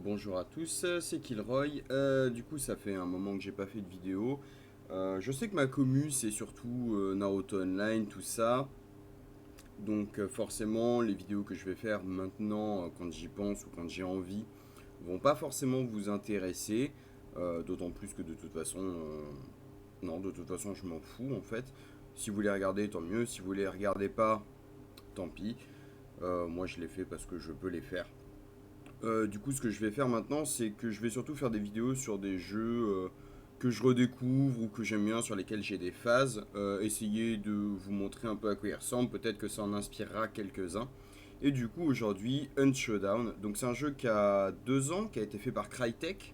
Bonjour à tous, c'est Kilroy. Du coup, ça fait un moment que j'ai pas fait de vidéo. Je sais que ma commu, c'est surtout Naruto Online, tout ça. Donc, forcément, les vidéos que je vais faire maintenant, quand j'y pense ou quand j'ai envie, vont pas forcément vous intéresser. D'autant plus que de toute façon, non, de toute façon, je m'en fous en fait. Si vous les regardez, tant mieux. Si vous les regardez pas, tant pis. Moi, je les fais parce que je peux les faire. Du coup, ce que je vais faire maintenant, c'est que je vais surtout faire des vidéos sur des jeux que je redécouvre ou que j'aime bien, sur lesquels j'ai des phases. Essayer de vous montrer un peu à quoi ils ressemblent. Peut-être que ça en inspirera quelques-uns. Et du coup, aujourd'hui, Unshowdown. Donc, c'est un jeu qui a 2 ans, qui a été fait par Crytek.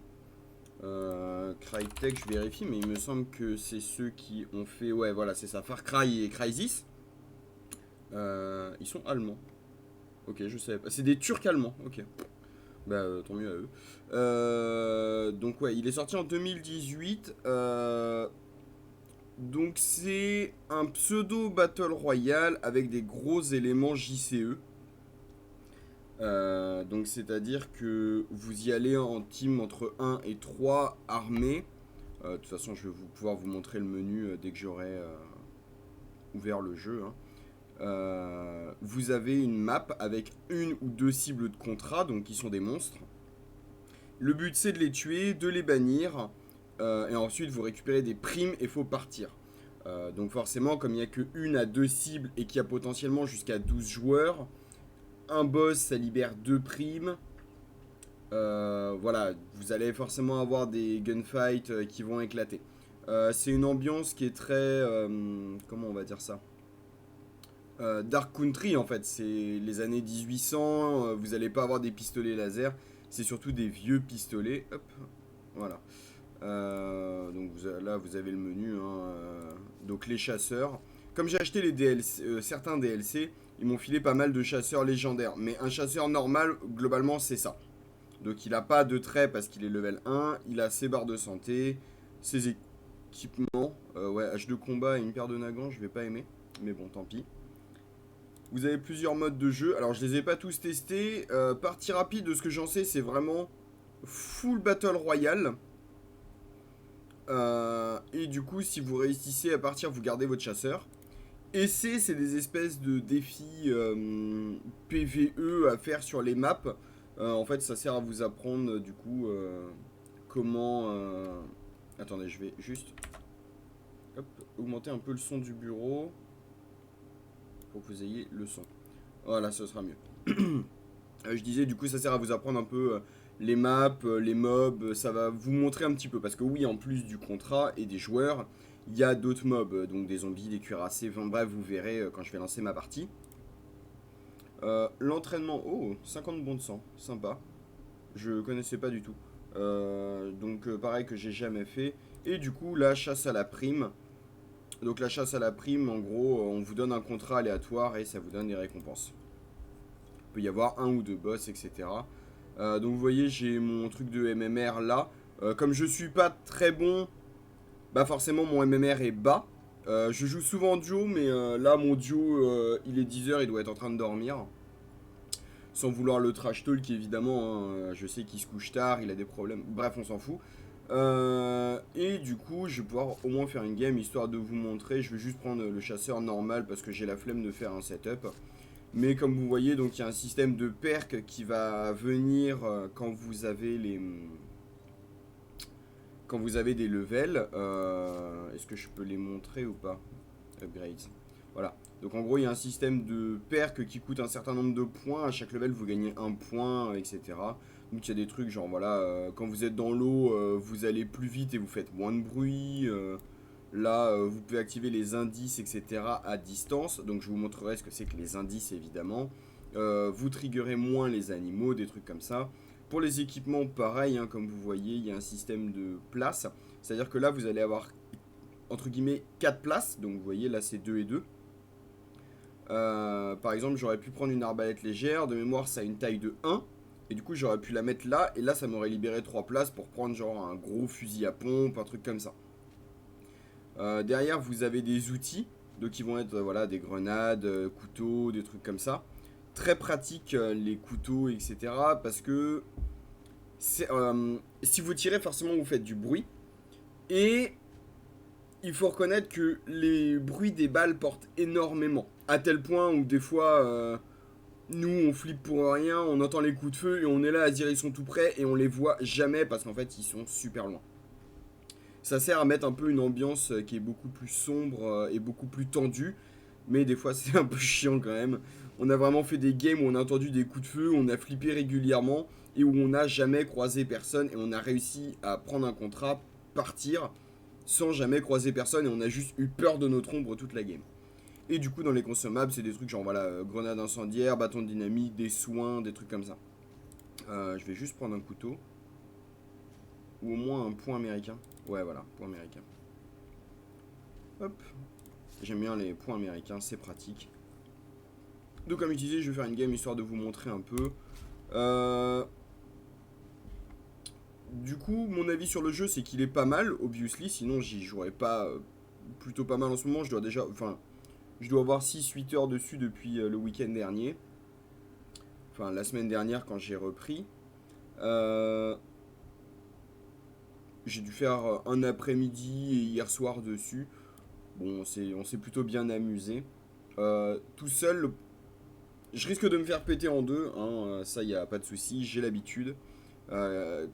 Crytek, je vérifie, mais il me semble que c'est ceux qui ont fait. Ouais, voilà, c'est ça, Far Cry et Crysis. Ils sont allemands. Ok, je savais pas. C'est des Turcs allemands, ok. Bah, tant mieux à eux. Donc ouais, il est sorti en 2018. Donc c'est un pseudo Battle Royale avec des gros éléments JCE. Donc c'est-à-dire que vous y allez en team entre un et 3 armées. De toute façon, je vais pouvoir vous montrer le menu dès que j'aurai ouvert le jeu, hein. Vous avez une map avec une ou deux cibles de contrat, donc qui sont des monstres. Le but c'est de les tuer, de les bannir, et ensuite vous récupérez des primes et faut partir. Donc forcément, comme il n'y a que une à deux cibles et qu'il y a potentiellement jusqu'à 12 joueurs, un boss ça libère deux primes. Voilà, vous allez forcément avoir des gunfights qui vont éclater. C'est une ambiance qui est très... comment on va dire ça, Dark Country en fait, c'est les années 1800, vous n'allez pas avoir des pistolets laser, c'est surtout des vieux pistolets. Hop, voilà. Donc là, vous avez le menu, hein, donc les chasseurs. Comme j'ai acheté les DLC, certains DLC, ils m'ont filé pas mal de chasseurs légendaires. Mais un chasseur normal, globalement, c'est ça. Donc il a pas de trait parce qu'il est level 1. Il a ses barres de santé, ses équipements. Ouais, hache de combat et une paire de nagants, je vais pas aimer. Mais bon, tant pis. Vous avez plusieurs modes de jeu. Alors je les ai pas tous testés. Partie rapide, de ce que j'en sais, c'est vraiment full battle royale. Et du coup, si vous réussissez à partir, vous gardez votre chasseur. Essai, c'est des espèces de défis PVE à faire sur les maps. En fait, ça sert à vous apprendre du coup comment. Attendez, je vais juste hop, augmenter un peu le son du bureau pour que vous ayez le son. Voilà, ce sera mieux. Je disais, du coup, ça sert à vous apprendre un peu les maps, les mobs. Ça va vous montrer un petit peu. Parce que oui, en plus du contrat et des joueurs, il y a d'autres mobs. Donc des zombies, des cuirassés. Enfin bref, vous verrez quand je vais lancer ma partie. L'entraînement. Oh, 50 bons de sang. Sympa. Je connaissais pas du tout. Donc pareil que j'ai jamais fait. Et du coup, la chasse à la prime. Donc la chasse à la prime, en gros, on vous donne un contrat aléatoire et ça vous donne des récompenses. Il peut y avoir un ou deux boss, etc. Donc vous voyez, j'ai mon truc de MMR là. Comme je suis pas très bon, bah forcément mon MMR est bas. Je joue souvent en duo, mais là mon duo, il est 10 heures, il doit être en train de dormir. Sans vouloir le trash talk évidemment, hein. Je sais qu'il se couche tard, il a des problèmes. Bref, on s'en fout. Et du coup, je vais pouvoir au moins faire une game histoire de vous montrer. Je vais juste prendre le chasseur normal parce que j'ai la flemme de faire un setup. Mais comme vous voyez, donc il y a un système de perk qui va venir quand vous avez des levels. Est-ce que je peux les montrer ou pas? Upgrades. Voilà. Donc en gros, il y a un système de perk qui coûte un certain nombre de points. À chaque level, vous gagnez un point, etc. Donc il y a des trucs genre voilà, quand vous êtes dans l'eau, vous allez plus vite et vous faites moins de bruit. Là, vous pouvez activer les indices, etc. à distance. Donc je vous montrerai ce que c'est que les indices, évidemment. Vous triggerez moins les animaux, des trucs comme ça. Pour les équipements, pareil, hein, comme vous voyez, il y a un système de place. C'est-à-dire que là, vous allez avoir, entre guillemets, 4 places. Donc vous voyez, là, c'est 2 et 2. Par exemple, j'aurais pu prendre une arbalète légère. De mémoire, ça a une taille de 1. Et du coup, j'aurais pu la mettre là. Et là, ça m'aurait libéré 3 places pour prendre genre un gros fusil à pompe, un truc comme ça. Derrière, vous avez des outils. Donc, qui vont être voilà, des grenades, couteaux, des trucs comme ça. Très pratique, les couteaux, etc. Parce que Si vous tirez, forcément, vous faites du bruit. Et il faut reconnaître que les bruits des balles portent énormément. À tel point où des fois, nous, on flippe pour rien, on entend les coups de feu et on est là à se dire ils sont tout près et on les voit jamais parce qu'en fait, ils sont super loin. Ça sert à mettre un peu une ambiance qui est beaucoup plus sombre et beaucoup plus tendue. Mais des fois, c'est un peu chiant quand même. On a vraiment fait des games où on a entendu des coups de feu, on a flippé régulièrement et où on n'a jamais croisé personne et on a réussi à prendre un contrat, partir sans jamais croiser personne et on a juste eu peur de notre ombre toute la game. Et du coup, dans les consommables, c'est des trucs genre voilà, grenade incendiaire, bâton de dynamite, des soins, des trucs comme ça. Je vais juste prendre un couteau. Ou au moins un point américain. Ouais, voilà, point américain. Hop. J'aime bien les points américains, c'est pratique. Donc, comme utilisé, je vais faire une game histoire de vous montrer un peu. Du coup, mon avis sur le jeu, c'est qu'il est pas mal, obviously. Sinon, j'y jouerais pas plutôt pas mal en ce moment. Je dois déjà. Enfin, je dois avoir 6-8 heures dessus depuis le week-end dernier. Enfin, la semaine dernière, quand j'ai repris. J'ai dû faire un après-midi et hier soir dessus. Bon, on s'est plutôt bien amusé. Tout seul, je risque de me faire péter en deux, hein, ça y a pas de souci, j'ai l'habitude.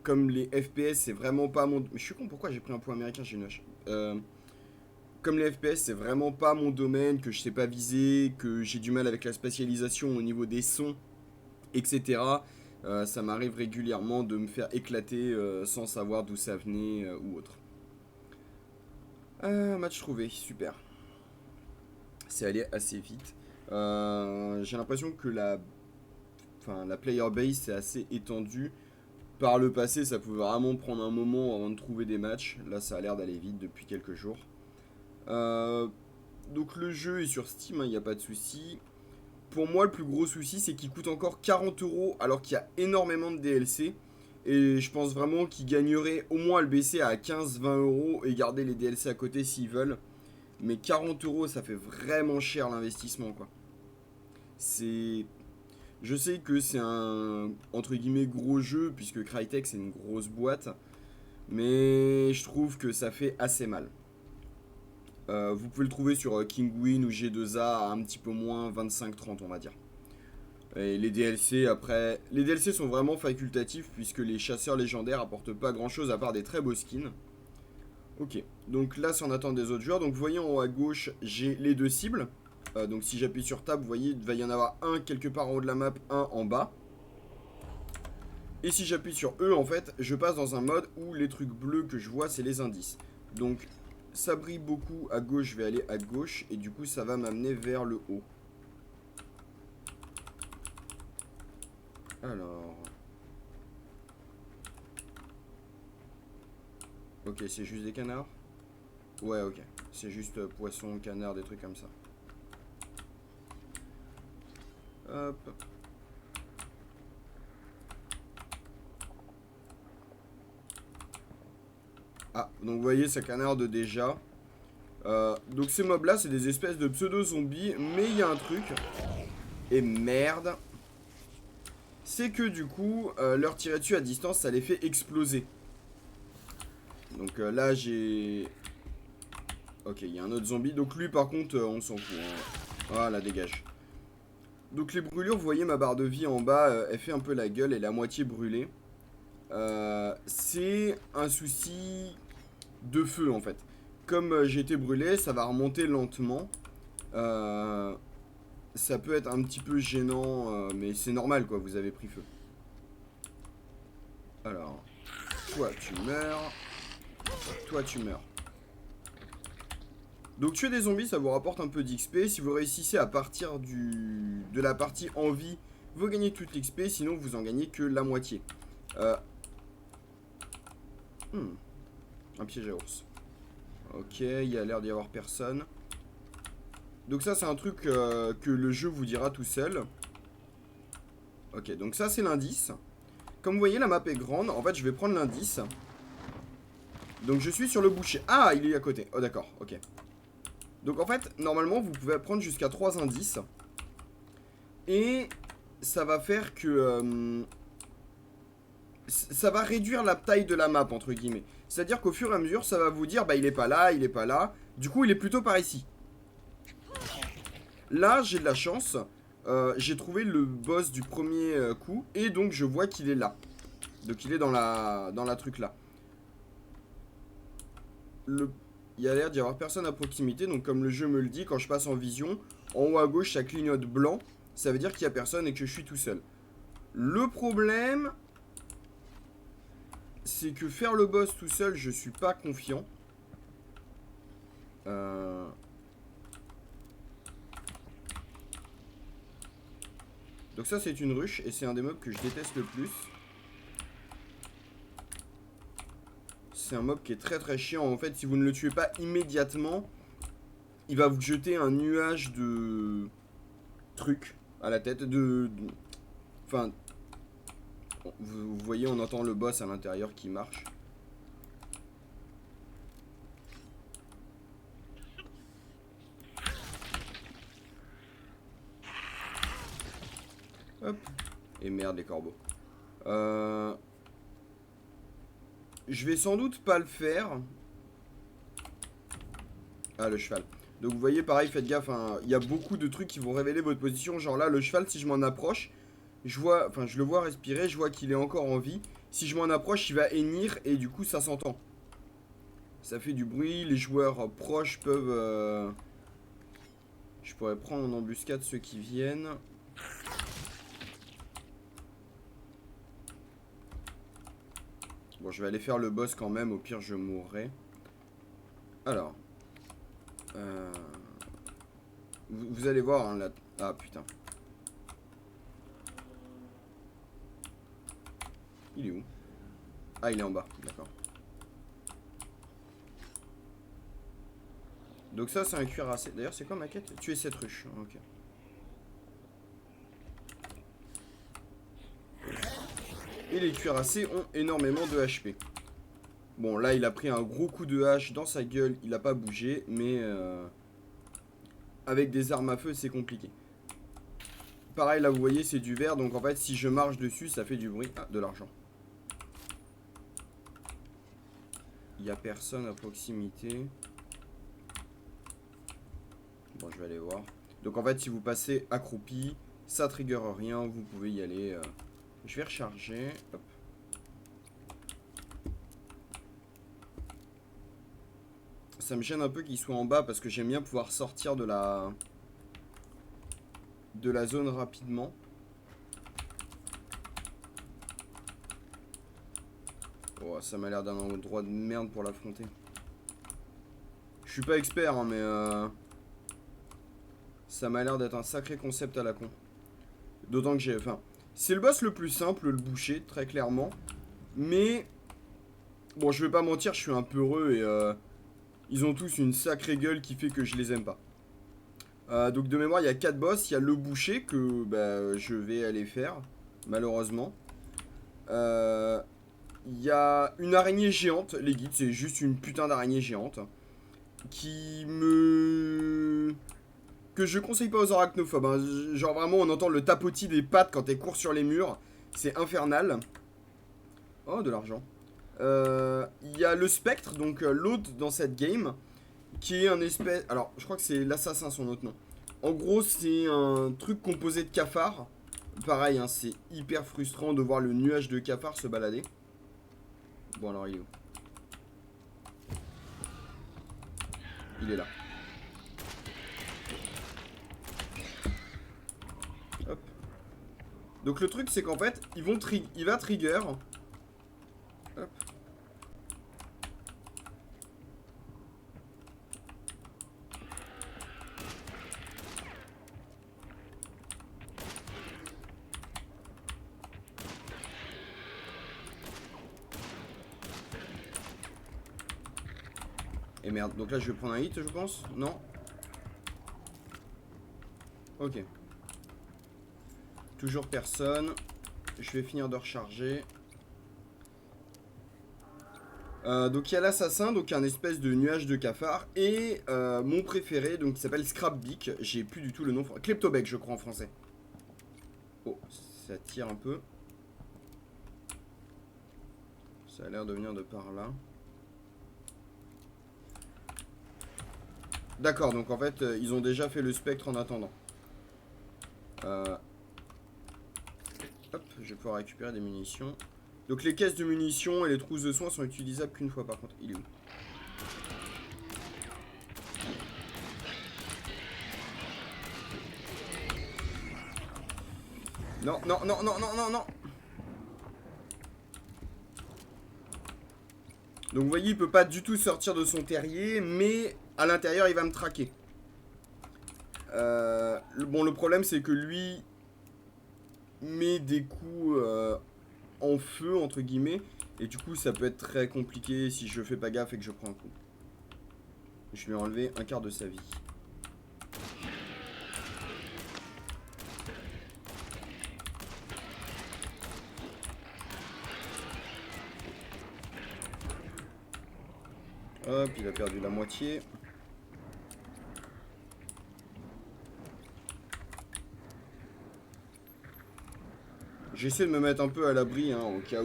Comme les FPS, c'est vraiment pas mon. Mais je suis con, pourquoi j'ai pris un point américain, j'ai une hache. Comme les FPS, c'est vraiment pas mon domaine, que je sais pas viser, que j'ai du mal avec la spatialisation au niveau des sons, etc. Ça m'arrive régulièrement de me faire éclater sans savoir d'où ça venait ou autre. Match trouvé, super. C'est allé assez vite. J'ai l'impression que la player base est assez étendue. Par le passé, ça pouvait vraiment prendre un moment avant de trouver des matchs. Là, ça a l'air d'aller vite depuis quelques jours. Donc le jeu est sur Steam, il n'y a pas de souci. Pour moi, le plus gros souci, c'est qu'il coûte encore 40 euros alors qu'il y a énormément de DLC. Et je pense vraiment qu'ils gagneraient au moins à le baisser à 15-20 euros et garder les DLC à côté s'ils veulent. Mais 40 euros, ça fait vraiment cher l'investissement, quoi. C'est. Je sais que c'est un entre guillemets gros jeu puisque Crytek c'est une grosse boîte, mais je trouve que ça fait assez mal. Vous pouvez le trouver sur Kinguin ou G2A à un petit peu moins 25-30 on va dire. Et les DLC après, les DLC sont vraiment facultatifs puisque les chasseurs légendaires apportent pas grand chose à part des très beaux skins. Ok, donc là c'est en attente des autres joueurs. Donc vous voyez en haut à gauche j'ai les deux cibles. Donc si j'appuie sur Tab, vous voyez, il va y en avoir un quelque part en haut de la map, un en bas. Et si j'appuie sur E, en fait, je passe dans un mode où les trucs bleus que je vois, c'est les indices. Donc ça brille beaucoup à gauche, je vais aller à gauche. Et du coup, ça va m'amener vers le haut. Alors... Ok, c'est juste des canards. Ouais, ok. C'est juste poisson, canard, des trucs comme ça. Hop. Ah, donc vous voyez, ça canarde déjà. Donc ces mobs là, c'est des espèces de pseudo-zombies. Mais il y a un truc. Et merde. C'est que du coup, leur tirer dessus à distance, ça les fait exploser. Donc là, j'ai... Ok, il y a un autre zombie. Donc lui, par contre, on s'en fout. Hein. Voilà, dégage. Donc les brûlures, vous voyez ma barre de vie en bas, elle fait un peu la gueule, elle est à moitié brûlée. C'est un souci de feu en fait. Comme j'ai été brûlé, ça va remonter lentement. Ça peut être un petit peu gênant, mais c'est normal quoi, vous avez pris feu. Alors, toi tu meurs, toi tu meurs. Donc tuer des zombies, ça vous rapporte un peu d'XP. Si vous réussissez à partir de la partie en vie, vous gagnez toute l'XP, sinon vous en gagnez que la moitié. Un piège à ours. Ok, il y a l'air d'y avoir personne. Donc ça c'est un truc que le jeu vous dira tout seul. Ok, donc ça c'est l'indice. Comme vous voyez la map est grande, en fait je vais prendre l'indice. Donc je suis sur le boucher. Ah, il est à côté. Oh d'accord, ok. Donc en fait, normalement vous pouvez prendre jusqu'à 3 indices. Et ça va faire que... ça va réduire la taille de la map, entre guillemets. C'est-à-dire qu'au fur et à mesure, ça va vous dire, bah il est pas là, il est pas là. Du coup, il est plutôt par ici. Là, j'ai de la chance. J'ai trouvé le boss du premier coup. Et donc, je vois qu'il est là. Donc, il est dans la truc là. Il y a l'air d'y avoir personne à proximité. Donc, comme le jeu me le dit, quand je passe en vision, en haut à gauche, ça clignote blanc. Ça veut dire qu'il n'y a personne et que je suis tout seul. Le problème, c'est que faire le boss tout seul, je suis pas confiant. Donc ça, c'est une ruche et c'est un des mobs que je déteste le plus. C'est un mob qui est très très chiant. En fait, si vous ne le tuez pas immédiatement, il va vous jeter un nuage de trucs à la tête. Enfin, vous voyez, on entend le boss à l'intérieur qui marche. Hop. Et merde, les corbeaux. Je vais sans doute pas le faire. Ah, le cheval. Donc vous voyez, pareil, faites gaffe. Hein, il y a beaucoup de trucs qui vont révéler votre position. Genre là, le cheval, si je m'en approche, je le vois respirer, je vois qu'il est encore en vie. Si je m'en approche, il va hennir et du coup, ça s'entend. Ça fait du bruit. Les joueurs proches peuvent... Je pourrais prendre en embuscade ceux qui viennent. Bon, je vais aller faire le boss quand même. Au pire, je mourrai. Alors. Vous allez voir, hein, là... Ah, putain. Il est où? Ah, il est en bas, d'accord. Donc ça, c'est un cuirassé. D'ailleurs, c'est quoi ma quête? Tuer cette ruche. Ok. Et les cuirassés ont énormément de HP. Bon, là, il a pris un gros coup de hache dans sa gueule. Il a pas bougé, mais... avec des armes à feu, c'est compliqué. Pareil, là, vous voyez, c'est du verre. Donc, en fait, si je marche dessus, ça fait du bruit. Ah, de l'argent. Il n'y a personne à proximité. Bon, je vais aller voir. Donc, en fait, si vous passez accroupi, ça trigger rien. Vous pouvez y aller. Je vais recharger. Hop. Ça me gêne un peu qu'il soit en bas parce que j'aime bien pouvoir sortir de la zone rapidement. Oh, ça m'a l'air d'un endroit de merde pour l'affronter. Je suis pas expert, hein, mais ça m'a l'air d'être un sacré concept à la con. D'autant que j'ai... Enfin, c'est le boss le plus simple, le boucher, très clairement. Mais... Bon, je vais pas mentir, je suis un peu heureux et... ils ont tous une sacrée gueule qui fait que je les aime pas. Donc de mémoire, il y a 4 boss. Il y a le boucher que bah, je vais aller faire, malheureusement. Il y a une araignée géante. Les guides, c'est juste une putain d'araignée géante. Que je conseille pas aux arachnophobes. Hein. Genre vraiment, on entend le tapotis des pattes quand elle court sur les murs. C'est infernal. Oh, de l'argent. Il y a le spectre, donc l'hôte dans cette game, qui est un espèce... Alors, je crois que c'est l'assassin son autre nom. En gros, c'est un truc composé de cafards. Pareil, hein, c'est hyper frustrant de voir le nuage de cafards se balader. Bon, alors il est où? Il est là. Hop. Donc le truc, c'est qu'en fait, il va trigger. Hop. Et merde, donc là je vais prendre un hit, je pense. Non. Ok. Toujours personne. Je vais finir de recharger. Donc il y a l'assassin, donc un espèce de nuage de cafard. Et mon préféré, donc qui s'appelle Scrapbeak. J'ai plus du tout le nom. Kleptobec, je crois en français. Oh, ça tire un peu. Ça a l'air de venir de par là. D'accord, donc en fait, ils ont déjà fait le spectre en attendant. Hop, je vais pouvoir récupérer des munitions. Donc les caisses de munitions et les trousses de soins sont utilisables qu'une fois par contre. Il est où? Non, non, non, non, non, non, non. Donc vous voyez, il peut pas du tout sortir de son terrier, mais à l'intérieur, il va me traquer. Bon, le problème, c'est que lui met des coups en feu, entre guillemets. Et du coup, ça peut être très compliqué si je fais pas gaffe et que je prends un coup. Je lui ai enlevé un quart de sa vie. Hop, il a perdu la moitié. J'essaie de me mettre un peu à l'abri, hein, au cas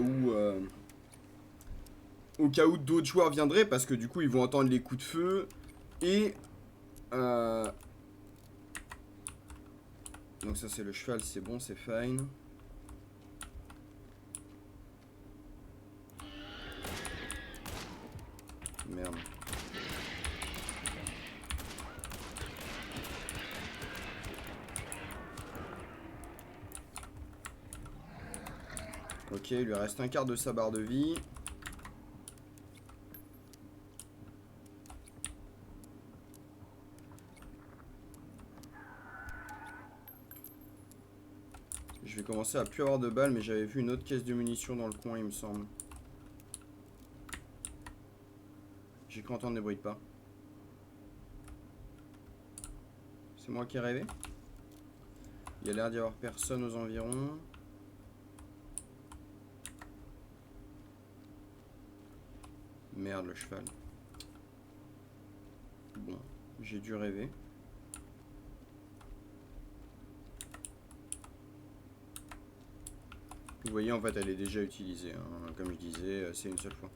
où d'autres joueurs viendraient, parce que du coup, ils vont entendre les coups de feu. Et... Donc ça, c'est le cheval, c'est bon, c'est fine. Merde. Ok, il lui reste un quart de sa barre de vie. Je vais commencer à plus avoir de balles, mais j'avais vu une autre caisse de munitions dans le coin, il me semble. J'ai cru entendre des bruits de pas. C'est moi qui ai rêvé? Il y a l'air d'y avoir personne aux environs. Merde, le cheval. Bon, j'ai dû rêver. Vous voyez, en fait, elle est déjà utilisée, hein. Comme je disais, c'est une seule fois.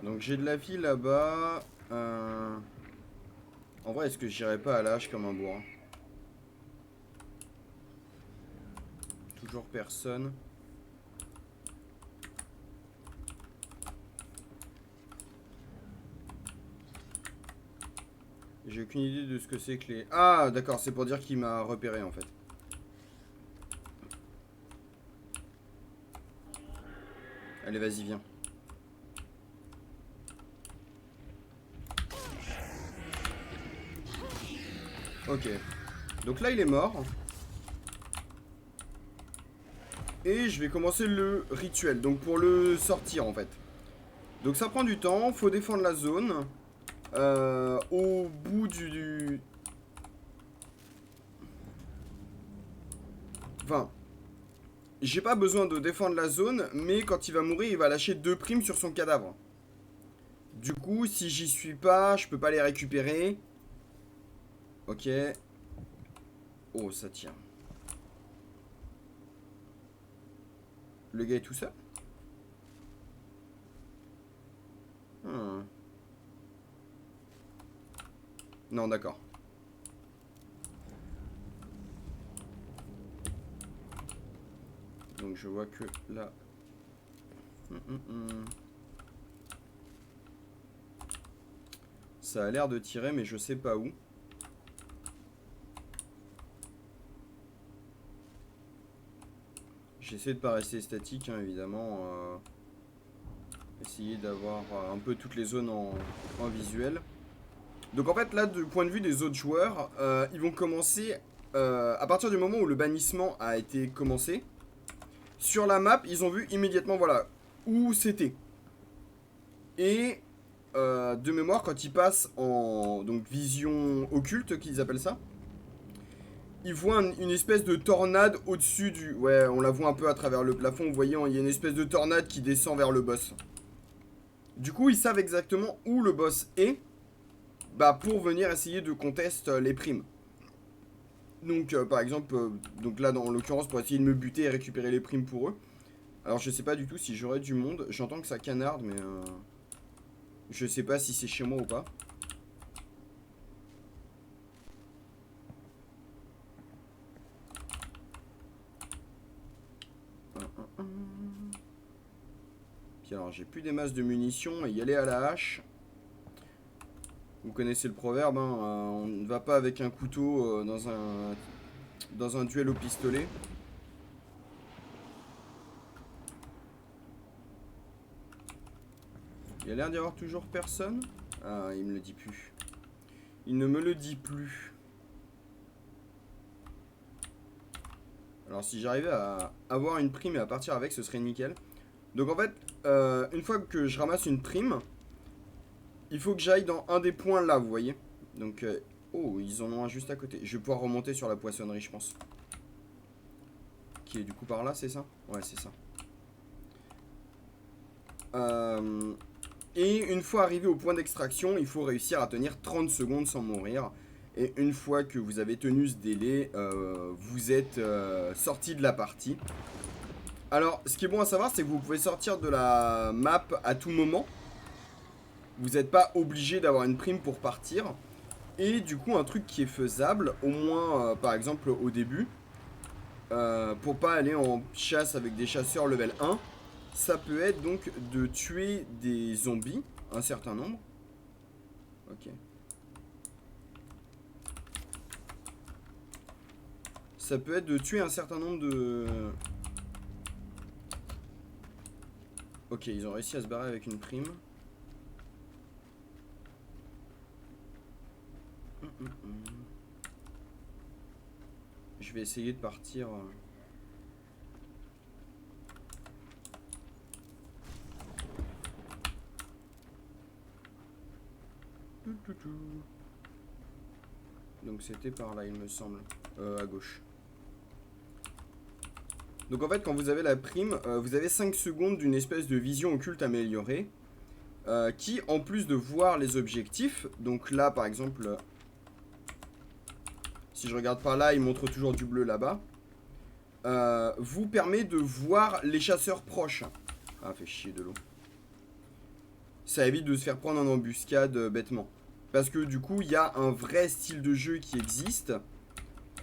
Donc j'ai de la vie là-bas. En vrai, est-ce que j'irai pas à l'âge comme un bourrin? Toujours personne. J'ai aucune idée de ce que c'est que les... Ah, d'accord, c'est pour dire qu'il m'a repéré en fait. Allez, vas-y, viens. Ok. Donc là, il est mort. Et je vais commencer le rituel. Donc pour le sortir en fait. Donc ça prend du temps. Faut défendre la zone. Au bout Enfin... J'ai pas besoin de défendre la zone. Mais quand il va mourir, il va lâcher 2 primes sur son cadavre. Du coup, si j'y suis pas, je peux pas les récupérer. Ok. Oh, ça tient. Le gars est tout seul? Non, d'accord. Donc je vois que là... Ça a l'air de tirer, mais je sais pas où. J'essaie de pas rester statique, hein, évidemment. Essayer d'avoir un peu toutes les zones en visuel. Donc en fait, là, du point de vue des autres joueurs, ils vont commencer... à partir du moment où le bannissement a été commencé, sur la map, ils ont vu immédiatement, voilà, où c'était. Et de mémoire, quand ils passent en donc, vision occulte, qu'ils appellent ça, ils voient une espèce de tornade au-dessus du... Ouais, on la voit un peu à travers le plafond. Vous voyez, il y a une espèce de tornade qui descend vers le boss. Du coup, ils savent exactement où le boss est, bah, pour venir essayer de contest les primes. Donc, par exemple, donc là, dans l'occurrence, pour essayer de me buter et récupérer les primes pour eux. Alors, je sais pas du tout si j'aurai du monde. J'entends que ça canarde, mais je sais pas si c'est chez moi ou pas. Puis alors, j'ai plus des masses de munitions et y aller à la hache. Vous connaissez le proverbe, hein, on ne va pas avec un couteau dans un duel au pistolet. Il y a l'air d'y avoir toujours personne. Ah, il me le dit plus. Il ne me le dit plus. Alors si j'arrivais à avoir une prime et à partir avec, ce serait nickel. Donc en fait, une fois que je ramasse une prime, il faut que j'aille dans un des points là, vous voyez. Donc, oh, ils en ont un juste à côté. Je vais pouvoir remonter sur la poissonnerie, je pense. Qui est du coup par là, c'est ça? Ouais, c'est ça. Et une fois arrivé au point d'extraction, il faut réussir à tenir 30 secondes sans mourir. Et une fois que vous avez tenu ce délai, vous êtes sorti de la partie. Alors, ce qui est bon à savoir, c'est que vous pouvez sortir de la map à tout moment. Vous n'êtes pas obligé d'avoir une prime pour partir. Et du coup, un truc qui est faisable, au moins par exemple au début, pour pas aller en chasse avec des chasseurs level 1, ça peut être donc de tuer des zombies, un certain nombre. Ok. Ça peut être de tuer un certain nombre de... Ok, ils ont réussi à se barrer avec une prime. Je vais essayer de partir... Donc c'était par là, il me semble. À gauche. Donc en fait, quand vous avez la prime, vous avez 5 secondes d'une espèce de vision occulte améliorée. Qui, en plus de voir les objectifs, donc là par exemple, si je regarde par là, il montre toujours du bleu là-bas, vous permet de voir les chasseurs proches. Ah, fait chier de l'eau. Ça évite de se faire prendre en embuscade bêtement. Parce que du coup, il y a un vrai style de jeu qui existe.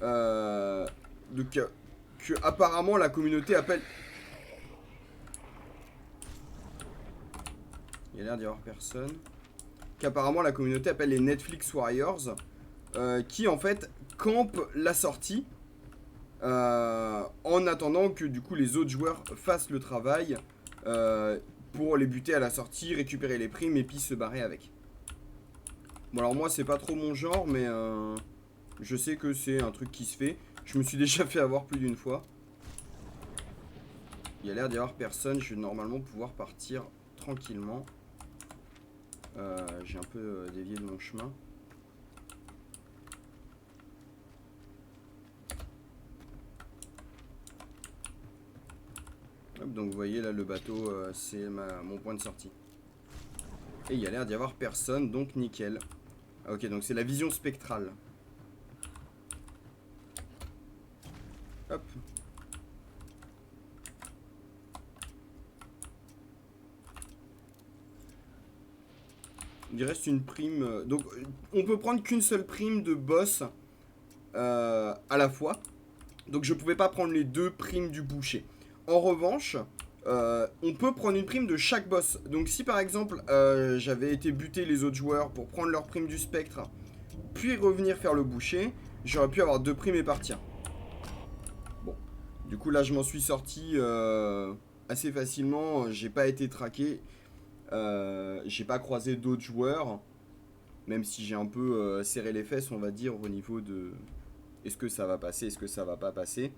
Que apparemment la communauté appelle... Il y a l'air d'y avoir personne. Qu'apparemment la communauté appelle les Netflix Warriors. Qui en fait campent la sortie. En attendant que du coup les autres joueurs fassent le travail. Pour les buter à la sortie, récupérer les primes et puis se barrer avec. Bon alors moi c'est pas trop mon genre mais je sais que c'est un truc qui se fait. Je me suis déjà fait avoir plus d'une fois. Il y a l'air d'y avoir personne, je vais normalement pouvoir partir tranquillement. J'ai un peu dévié de mon chemin. Hop, donc vous voyez là le bateau c'est mon point de sortie. Et il y a l'air d'y avoir personne donc nickel. Ah, ok, donc c'est la vision spectrale. Hop. Il reste une prime. Donc on peut prendre qu'une seule prime de boss à la fois. Donc je pouvais pas prendre les deux primes du boucher. En revanche, on peut prendre une prime de chaque boss. Donc si par exemple j'avais été buter les autres joueurs pour prendre leur prime du spectre, puis revenir faire le boucher, j'aurais pu avoir deux primes et partir. Bon, du coup là je m'en suis sorti assez facilement, j'ai pas été traqué, j'ai pas croisé d'autres joueurs, même si j'ai un peu serré les fesses on va dire au niveau de est-ce que ça va passer, est-ce que ça va pas passer.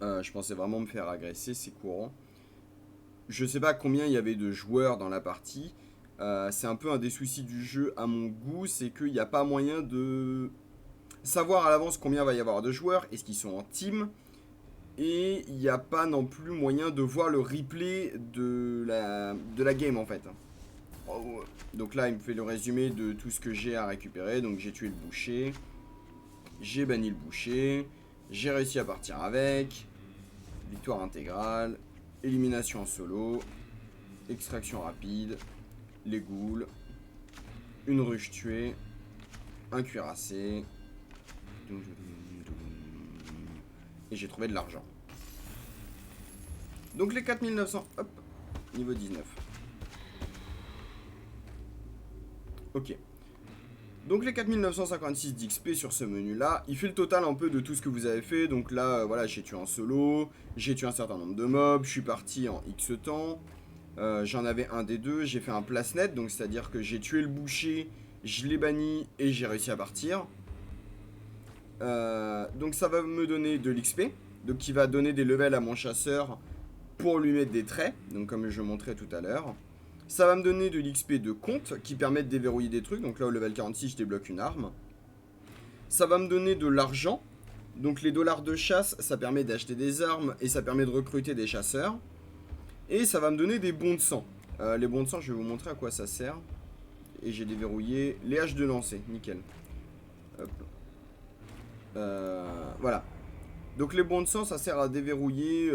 Je pensais vraiment me faire agresser, c'est courant. Je sais pas combien il y avait de joueurs dans la partie. C'est un peu un des soucis du jeu à mon goût, c'est qu'il n'y a pas moyen de savoir à l'avance combien va y avoir de joueurs, est-ce qu'ils sont en team. Et il n'y a pas non plus moyen de voir le replay de la game en fait. Oh, donc là, il me fait le résumé de tout ce que j'ai à récupérer. Donc j'ai tué le boucher, j'ai banni le boucher, j'ai réussi à partir avec, victoire intégrale, élimination en solo, extraction rapide, les ghouls, une ruche tuée, un cuirassé, et j'ai trouvé de l'argent. Donc les 4900, hop, niveau 19. Ok. Donc les 4956 d'XP sur ce menu là, il fait le total un peu de tout ce que vous avez fait. Donc là, voilà, j'ai tué en solo, j'ai tué un certain nombre de mobs, je suis parti en X temps. J'en avais un des deux, j'ai fait un place net, donc c'est à dire que j'ai tué le boucher, je l'ai banni et j'ai réussi à partir. Donc ça va me donner de l'XP, donc qui va donner des levels à mon chasseur pour lui mettre des traits, donc comme je montrais tout à l'heure. Ça va me donner de l'XP de compte qui permet de déverrouiller des trucs, donc là au level 46 je débloque une arme. Ça va me donner de l'argent, donc les dollars de chasse ça permet d'acheter des armes et ça permet de recruter des chasseurs. Et ça va me donner des bons de sang. Les bons de sang je vais vous montrer à quoi ça sert. Et j'ai déverrouillé les haches de lancer, nickel. Hop. Voilà. Donc les bons de sang ça sert à déverrouiller.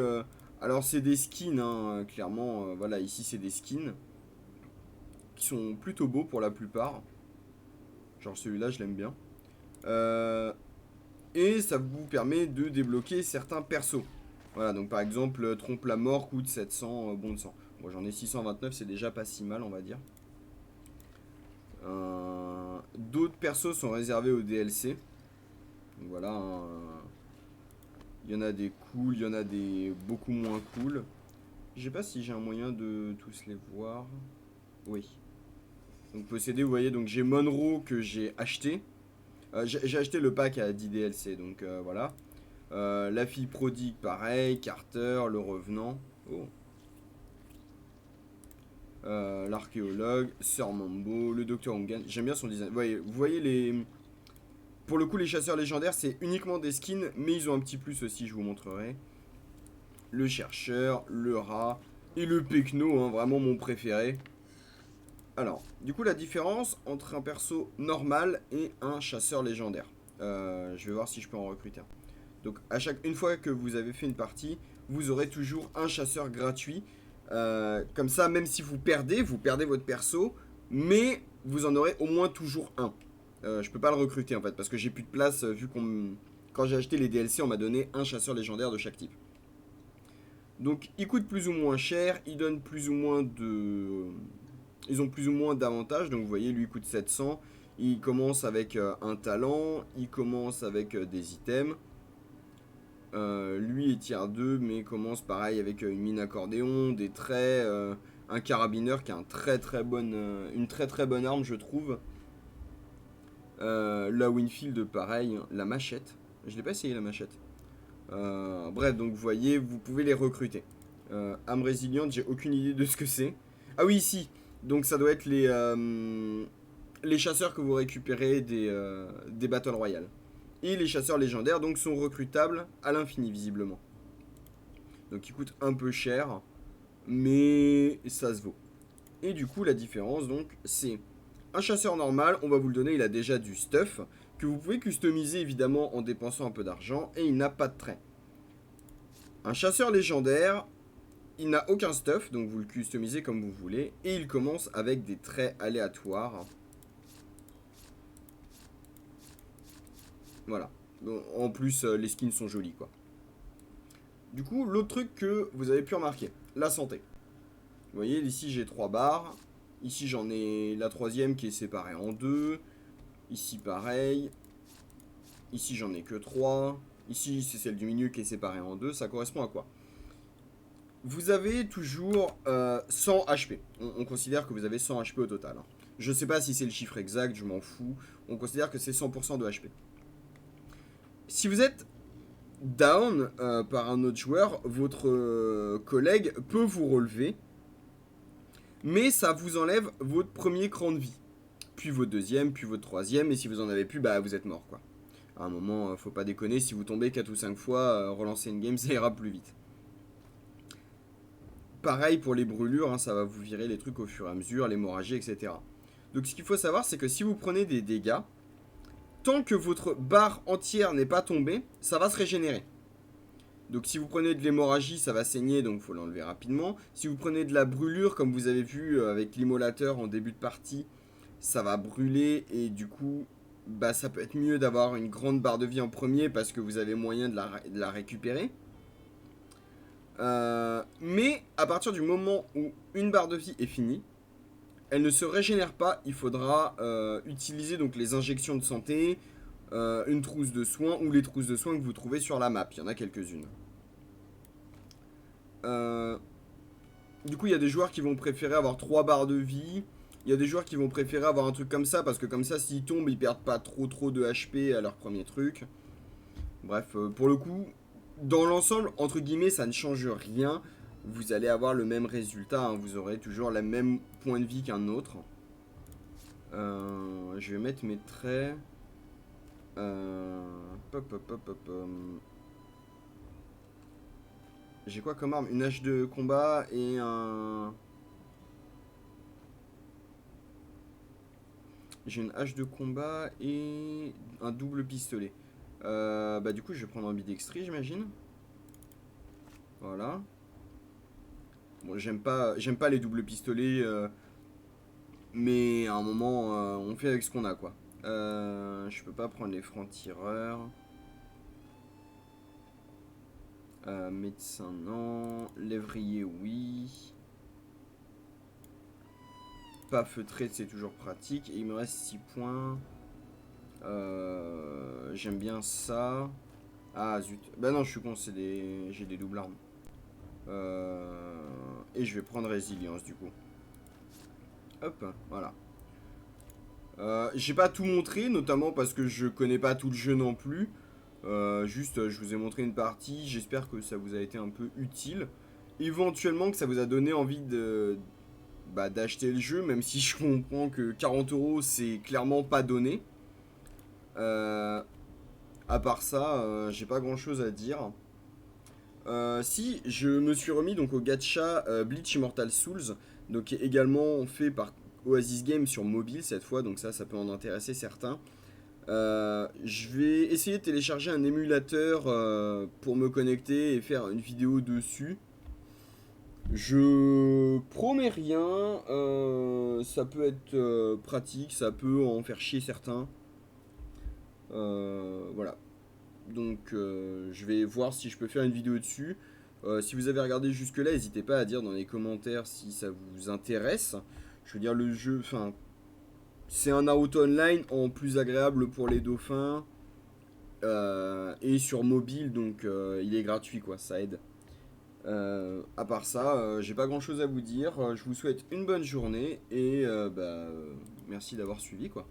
Alors c'est des skins, hein, clairement. Voilà, ici c'est des skins. Qui sont plutôt beaux pour la plupart. Genre celui-là je l'aime bien. Et ça vous permet de débloquer certains persos. Voilà, donc par exemple, Trompe la mort coûte 700 bons de sang. Bon, j'en ai 629, c'est déjà pas si mal, on va dire. D'autres persos sont réservés au DLC. Donc voilà, il y en a des cool, il y en a des beaucoup moins cool. Je sais pas si j'ai un moyen de tous les voir. Oui. Donc posséder, vous voyez, donc j'ai Monroe que j'ai acheté. J'ai acheté le pack à 10 DLC, donc voilà. La fille prodigue, pareil. Carter, le revenant. Oh. L'archéologue, Sir Mambo, le docteur Ungan. J'aime bien son design. Vous voyez les. Pour le coup, les chasseurs légendaires, c'est uniquement des skins, mais ils ont un petit plus aussi, je vous montrerai. Le chercheur, le rat et le pecno, hein, vraiment mon préféré. Alors, du coup, la différence entre un perso normal et un chasseur légendaire. Je vais voir si je peux en recruter un. Donc, une fois que vous avez fait une partie, vous aurez toujours un chasseur gratuit. Comme ça, même si vous perdez votre perso, mais vous en aurez au moins toujours un. Je peux pas le recruter en fait, parce que j'ai plus de place, vu quand j'ai acheté les DLC, on m'a donné un chasseur légendaire de chaque type. Donc, ils coûtent plus ou moins cher, ils donnent plus ou moins de. Ils ont plus ou moins d'avantages, donc vous voyez, lui il coûte 700. Il commence avec un talent, il commence avec des items. Lui est tier 2, mais commence pareil avec une mine accordéon, des traits, un carabineur qui a une très très bonne arme, je trouve. La Winfield, pareil, la machette. Je l'ai pas essayé la machette. Bref, donc vous voyez, vous pouvez les recruter. Âme résiliente, j'ai aucune idée de ce que c'est. Ah oui, ici. Donc ça doit être les chasseurs que vous récupérez des Battle Royale. Et les chasseurs légendaires donc sont recrutables à l'infini visiblement. Donc ils coûtent un peu cher, mais ça se vaut. Et du coup la différence donc c'est un chasseur normal, on va vous le donner, il a déjà du stuff que vous pouvez customiser évidemment en dépensant un peu d'argent et il n'a pas de trait. Un chasseur légendaire, il n'a aucun stuff, donc vous le customisez comme vous voulez et il commence avec des traits aléatoires. Voilà. Bon, en plus, les skins sont jolis, quoi. Du coup, l'autre truc que vous avez pu remarquer, la santé. Vous voyez, ici j'ai 3 barres. Ici j'en ai la troisième qui est séparée en 2. Ici pareil. Ici j'en ai que 3. Ici c'est celle du milieu qui est séparée en 2. Ça correspond à quoi? Vous avez toujours 100 HP. On considère que vous avez 100 HP au total. Hein. Je sais pas si c'est le chiffre exact, je m'en fous. On considère que c'est 100% de HP. Si vous êtes down par un autre joueur, votre collègue peut vous relever, mais ça vous enlève votre premier cran de vie, puis votre deuxième, puis votre troisième, et si vous en avez plus, bah vous êtes mort quoi. À un moment, faut pas déconner, si vous tombez 4 ou 5 fois, relancer une game, ça ira plus vite. pareil pour les brûlures, hein, ça va vous virer les trucs au fur et à mesure, l'hémorragie, etc. Donc ce qu'il faut savoir, c'est que si vous prenez des dégâts, tant que votre barre entière n'est pas tombée, ça va se régénérer. Donc si vous prenez de l'hémorragie, ça va saigner, donc il faut l'enlever rapidement. Si vous prenez de la brûlure, comme vous avez vu avec l'immolateur en début de partie, ça va brûler et du coup, bah, ça peut être mieux d'avoir une grande barre de vie en premier parce que vous avez moyen de la récupérer. Mais à partir du moment où une barre de vie est finie, elle ne se régénère pas. Il faudra utiliser donc les injections de santé, une trousse de soins ou les trousses de soins que vous trouvez sur la map. Il y en a quelques-unes. Du coup, il y a des joueurs qui vont préférer avoir 3 barres de vie. Il y a des joueurs qui vont préférer avoir un truc comme ça parce que comme ça, s'ils tombent, ils perdent pas trop de HP à leur premier truc. Bref, pour le coup, dans l'ensemble, entre guillemets, ça ne change rien. Vous allez avoir le même résultat, hein. Vous aurez toujours le même point de vie qu'un autre. Je vais mettre mes traits. J'ai quoi comme arme? Une hache de combat et un... J'ai une hache de combat et un double pistolet. Bah du coup je vais prendre ambidextrie j'imagine. Voilà. Bon j'aime pas les doubles pistolets mais à un moment on fait avec ce qu'on a quoi. Je peux pas prendre les francs-tireurs. Médecin non. Lévrier oui. Pas feutré c'est toujours pratique. Et il me reste 6 points. J'aime bien ça. Ah zut. Bah non je suis con, j'ai des doubles armes. Et je vais prendre résilience du coup. Hop, voilà. J'ai pas tout montré, notamment parce que je connais pas tout le jeu non plus. Juste, je vous ai montré une partie. J'espère que ça vous a été un peu utile. Éventuellement que ça vous a donné envie d'acheter le jeu, même si je comprends que 40 € c'est clairement pas donné. À part ça, j'ai pas grand chose à dire. Si, je me suis remis donc au gacha Bleach Immortal Souls, donc qui est également fait par Oasis Games sur mobile cette fois, donc ça peut en intéresser certains. Je vais essayer de télécharger un émulateur pour me connecter et faire une vidéo dessus. Je promets rien, ça peut être pratique, ça peut en faire chier certains. Voilà. Donc je vais voir si je peux faire une vidéo dessus. Si vous avez regardé jusque là, n'hésitez pas à dire dans les commentaires si ça vous intéresse. Je veux dire le jeu, enfin c'est un auto online en plus agréable pour les dauphins. Et sur mobile donc il est gratuit quoi, ça aide. À part ça, j'ai pas grand chose à vous dire. Je vous souhaite une bonne journée et merci d'avoir suivi quoi.